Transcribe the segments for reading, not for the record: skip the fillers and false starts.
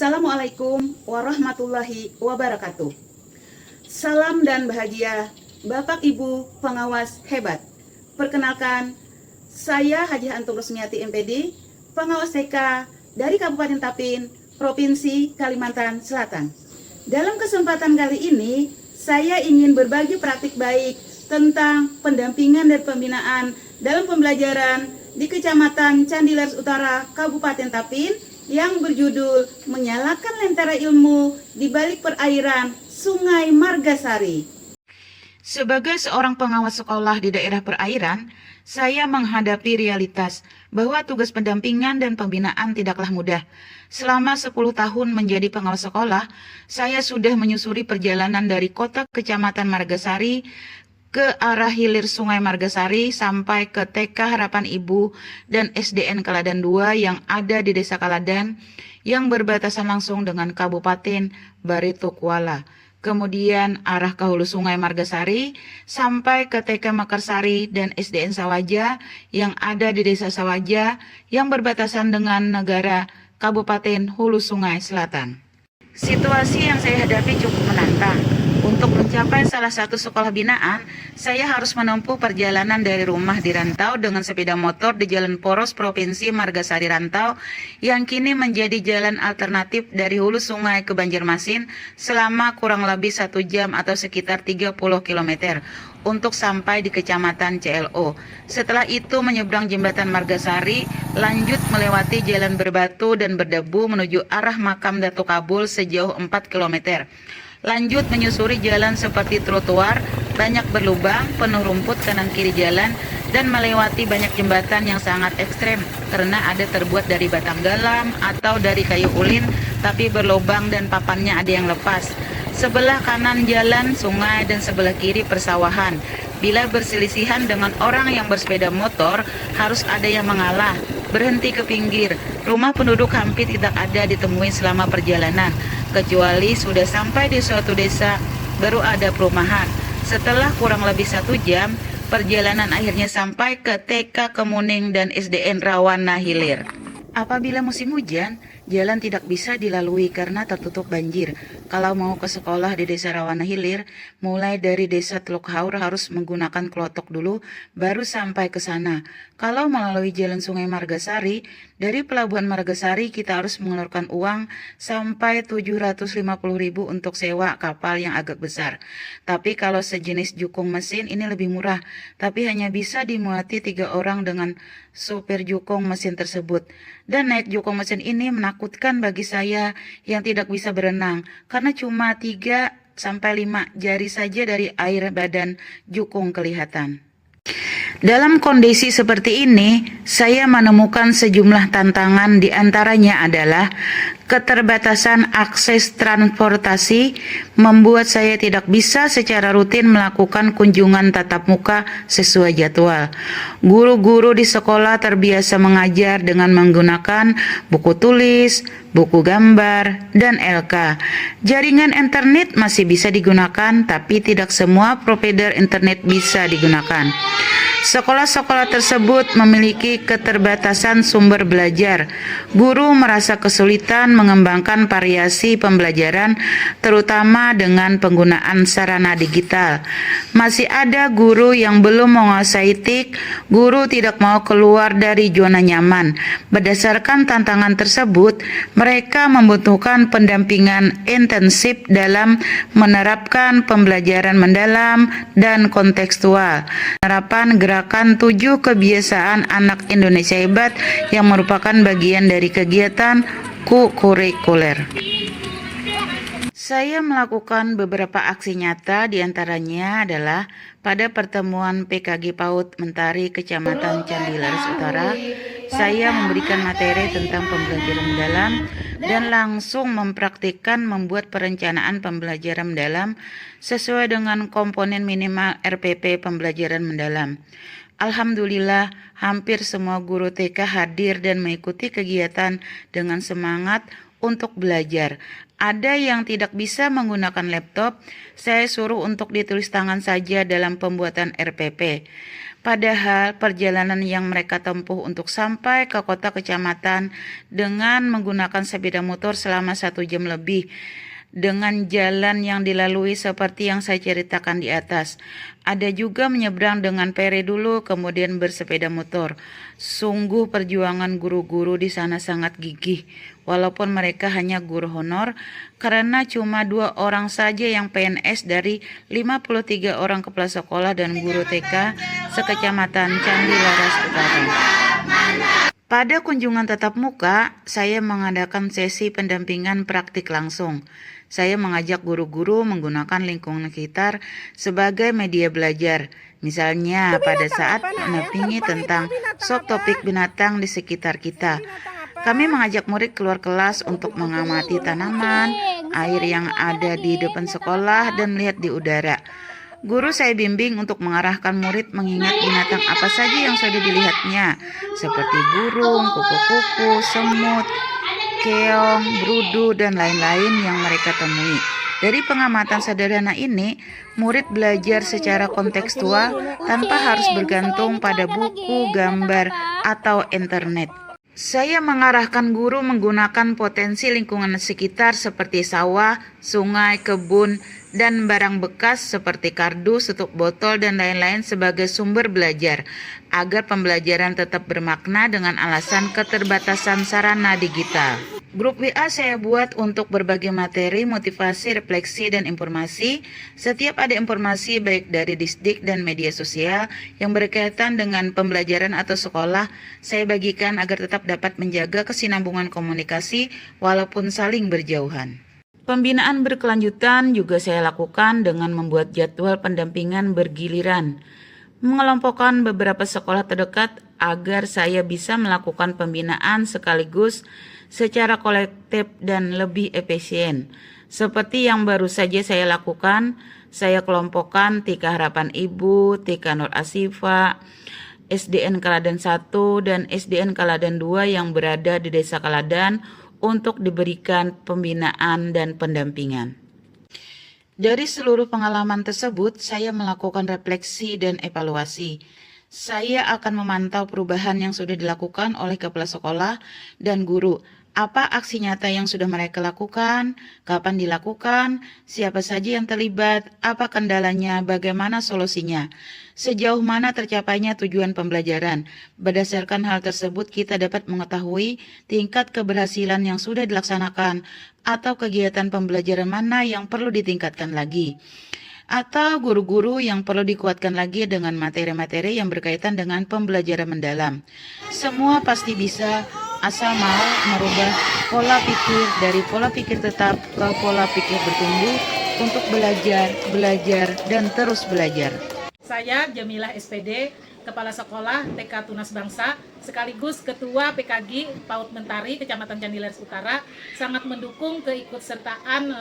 Assalamualaikum warahmatullahi wabarakatuh. Salam dan bahagia Bapak Ibu pengawas hebat. Perkenalkan, saya Haji Antum Rusmiati MPD, pengawas TK dari Kabupaten Tapin, Provinsi Kalimantan Selatan. Dalam kesempatan kali ini, saya ingin berbagi praktik baik tentang pendampingan dan pembinaan dalam pembelajaran di Kecamatan Candileers Utara, Kabupaten Tapin, yang berjudul Menyalakan Lentera Ilmu di Balik Perairan Sungai Margasari. Sebagai seorang pengawas sekolah di daerah perairan, saya menghadapi realitas bahwa tugas pendampingan dan pembinaan tidaklah mudah. Selama 10 tahun menjadi pengawas sekolah, saya sudah menyusuri perjalanan dari kota Kecamatan Margasari ke arah hilir Sungai Margasari sampai ke TK Harapan Ibu dan SDN Kaladan 2 yang ada di Desa Kaladan yang berbatasan langsung dengan Kabupaten Barito Kuala. Kemudian arah ke hulu Sungai Margasari sampai ke TK Makarsari dan SDN Sawaja yang ada di Desa Sawaja yang berbatasan dengan negara Kabupaten Hulu Sungai Selatan. Situasi yang saya hadapi cukup menantang. Untuk mencapai salah satu sekolah binaan, saya harus menempuh perjalanan dari rumah di Rantau dengan sepeda motor di Jalan Poros Provinsi Margasari Rantau yang kini menjadi jalan alternatif dari hulu sungai ke Banjarmasin selama kurang lebih 1 jam atau sekitar 30 km untuk sampai di Kecamatan CLO. Setelah itu menyeberang jembatan Margasari, lanjut melewati jalan berbatu dan berdebu menuju arah makam Datuk Kabul sejauh 4 km. Lanjut menyusuri jalan seperti trotoar, banyak berlubang, penuh rumput kanan kiri jalan, dan melewati banyak jembatan yang sangat ekstrem karena ada terbuat dari batang galam atau dari kayu ulin, tapi berlubang dan papannya ada yang lepas. Sebelah kanan jalan sungai dan sebelah kiri persawahan. Bila berselisihan dengan orang yang bersepeda motor, harus ada yang mengalah, berhenti ke pinggir. Rumah penduduk hampir tidak ada ditemui selama perjalanan, kecuali sudah sampai di suatu desa baru ada perumahan. Setelah kurang lebih 1 jam, perjalanan akhirnya sampai ke TK Kemuning dan SDN Rawana Hilir. Apabila musim hujan, jalan tidak bisa dilalui karena tertutup banjir. Kalau mau ke sekolah di Desa Rawana Hilir, mulai dari Desa Teluk Haur harus menggunakan klotok dulu, baru sampai ke sana. Kalau melalui jalan Sungai Margasari, dari Pelabuhan Margasari kita harus mengeluarkan uang sampai 750.000 untuk sewa kapal yang agak besar. Tapi kalau sejenis jukung mesin ini lebih murah, tapi hanya bisa dimuati 3 orang dengan sopir jukung mesin tersebut. Dan naik jukung mesin ini menakutkan bagi saya yang tidak bisa berenang, karena cuma 3-5 jari saja dari air badan jukung kelihatan. Dalam kondisi seperti ini, saya menemukan sejumlah tantangan, di antaranya adalah keterbatasan akses transportasi membuat saya tidak bisa secara rutin melakukan kunjungan tatap muka sesuai jadwal. Guru-guru di sekolah terbiasa mengajar dengan menggunakan buku tulis, buku gambar, dan LK. Jaringan internet masih bisa digunakan, tapi tidak semua provider internet bisa digunakan. Sekolah-sekolah tersebut memiliki keterbatasan sumber belajar. Guru merasa kesulitan mengembangkan variasi pembelajaran, terutama dengan penggunaan sarana digital. Masih ada guru yang belum menguasai TIK, guru tidak mau keluar dari zona nyaman. Berdasarkan tantangan tersebut, mereka membutuhkan pendampingan intensif dalam menerapkan pembelajaran mendalam dan kontekstual. Penerapan gerakan 7 kebiasaan anak Indonesia hebat yang merupakan bagian dari kegiatan kurikuler. Saya melakukan beberapa aksi nyata, diantaranya adalah pada pertemuan PKG PAUD Mentari Kecamatan Candileers Utara, saya memberikan materi tentang pembelajaran mendalam dan langsung mempraktikkan membuat perencanaan pembelajaran mendalam sesuai dengan komponen minimal RPP pembelajaran mendalam. Alhamdulillah, hampir semua guru TK hadir dan mengikuti kegiatan dengan semangat untuk belajar. Ada yang tidak bisa menggunakan laptop, saya suruh untuk ditulis tangan saja dalam pembuatan RPP. Padahal perjalanan yang mereka tempuh untuk sampai ke kota kecamatan dengan menggunakan sepeda motor selama 1 jam lebih, dengan jalan yang dilalui seperti yang saya ceritakan di atas. Ada juga menyeberang dengan pere dulu, kemudian bersepeda motor. Sungguh perjuangan guru-guru di sana sangat gigih, walaupun mereka hanya guru honor, karena cuma 2 orang saja yang PNS dari 53 orang kepala sekolah dan guru TK sekecamatan Candi Laras Utara. Pada kunjungan tatap muka, saya mengadakan sesi pendampingan praktik langsung. Saya mengajak guru-guru menggunakan lingkungan sekitar sebagai media belajar. Misalnya pada saat mendampingi tentang subtopik binatang di sekitar kita. Kami mengajak murid keluar kelas untuk mengamati tanaman, air yang ada di depan sekolah, dan melihat di udara. Guru saya bimbing untuk mengarahkan murid mengingat binatang apa saja yang sudah dilihatnya, seperti burung, kupu-kupu, semut, keong, berudu, dan lain-lain yang mereka temui. Dari pengamatan sederhana ini, murid belajar secara kontekstual tanpa harus bergantung pada buku, gambar, atau internet. Saya mengarahkan guru menggunakan potensi lingkungan sekitar seperti sawah, sungai, kebun, dan barang bekas seperti kardus, tutup botol, dan lain-lain sebagai sumber belajar, agar pembelajaran tetap bermakna dengan alasan keterbatasan sarana digital. Grup WA saya buat untuk berbagi materi, motivasi, refleksi, dan informasi. Setiap ada informasi baik dari Disdik dan media sosial yang berkaitan dengan pembelajaran atau sekolah, saya bagikan agar tetap dapat menjaga kesinambungan komunikasi walaupun saling berjauhan. Pembinaan berkelanjutan juga saya lakukan dengan membuat jadwal pendampingan bergiliran, mengelompokkan beberapa sekolah terdekat agar saya bisa melakukan pembinaan sekaligus secara kolektif dan lebih efisien. Seperti yang baru saja saya lakukan, saya kelompokkan TK Harapan Ibu, TK Nur Asifa, SDN Kaladan 1 dan SDN Kaladan 2 yang berada di Desa Kaladan untuk diberikan pembinaan dan pendampingan. Dari seluruh pengalaman tersebut, saya melakukan refleksi dan evaluasi. Saya akan memantau perubahan yang sudah dilakukan oleh kepala sekolah dan guru. Apa aksi nyata yang sudah mereka lakukan, kapan dilakukan, siapa saja yang terlibat, apa kendalanya, bagaimana solusinya, sejauh mana tercapainya tujuan pembelajaran. Berdasarkan hal tersebut, kita dapat mengetahui tingkat keberhasilan yang sudah dilaksanakan atau kegiatan pembelajaran mana yang perlu ditingkatkan lagi, atau guru-guru yang perlu dikuatkan lagi dengan materi-materi yang berkaitan dengan pembelajaran mendalam. Semua pasti bisa, asal mau merubah pola pikir dari pola pikir tetap ke pola pikir bertumbuh untuk belajar, dan terus belajar. Saya Jamilah SPD, Kepala Sekolah TK Tunas Bangsa, sekaligus Ketua PKG PAUD Mentari, Kecamatan Candi Laras Utara, sangat mendukung keikutsertaan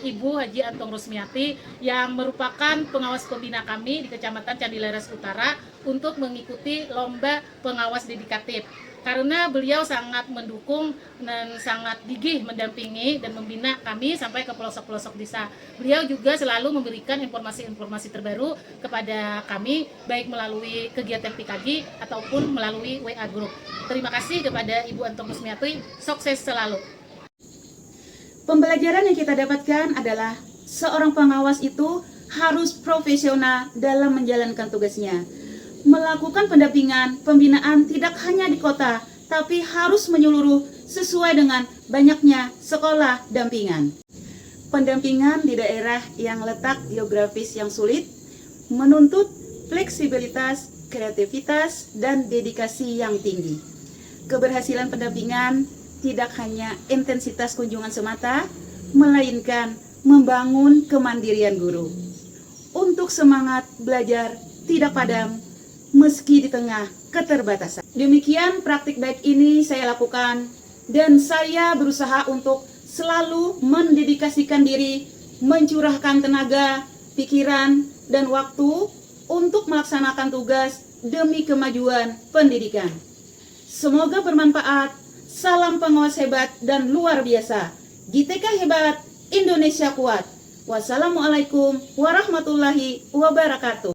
Ibu Haji Antong Rusmiati yang merupakan pengawas pembina kami di Kecamatan Candi Laras Utara untuk mengikuti lomba pengawas dedikatif. Karena beliau sangat mendukung dan sangat gigih mendampingi dan membina kami sampai ke pelosok-pelosok desa. Beliau juga selalu memberikan informasi-informasi terbaru kepada kami, baik melalui kegiatan PKG ataupun melalui WA Group. Terima kasih kepada Ibu Antong Rusmiati, sukses selalu. Pembelajaran yang kita dapatkan adalah seorang pengawas itu harus profesional dalam menjalankan tugasnya. Melakukan pendampingan, pembinaan tidak hanya di kota, tapi harus menyeluruh sesuai dengan banyaknya sekolah dampingan. Pendampingan di daerah yang letak geografis yang sulit menuntut fleksibilitas, kreativitas, dan dedikasi yang tinggi. Keberhasilan pendampingan tidak hanya intensitas kunjungan semata, melainkan membangun kemandirian guru. Untuk semangat belajar tidak padam, meski di tengah keterbatasan. Demikian praktik baik ini saya lakukan, dan saya berusaha untuk selalu mendedikasikan diri, mencurahkan tenaga, pikiran, dan waktu untuk melaksanakan tugas demi kemajuan pendidikan. Semoga bermanfaat. Salam pengawas hebat dan luar biasa. GTK hebat, Indonesia kuat. Wassalamualaikum warahmatullahi wabarakatuh.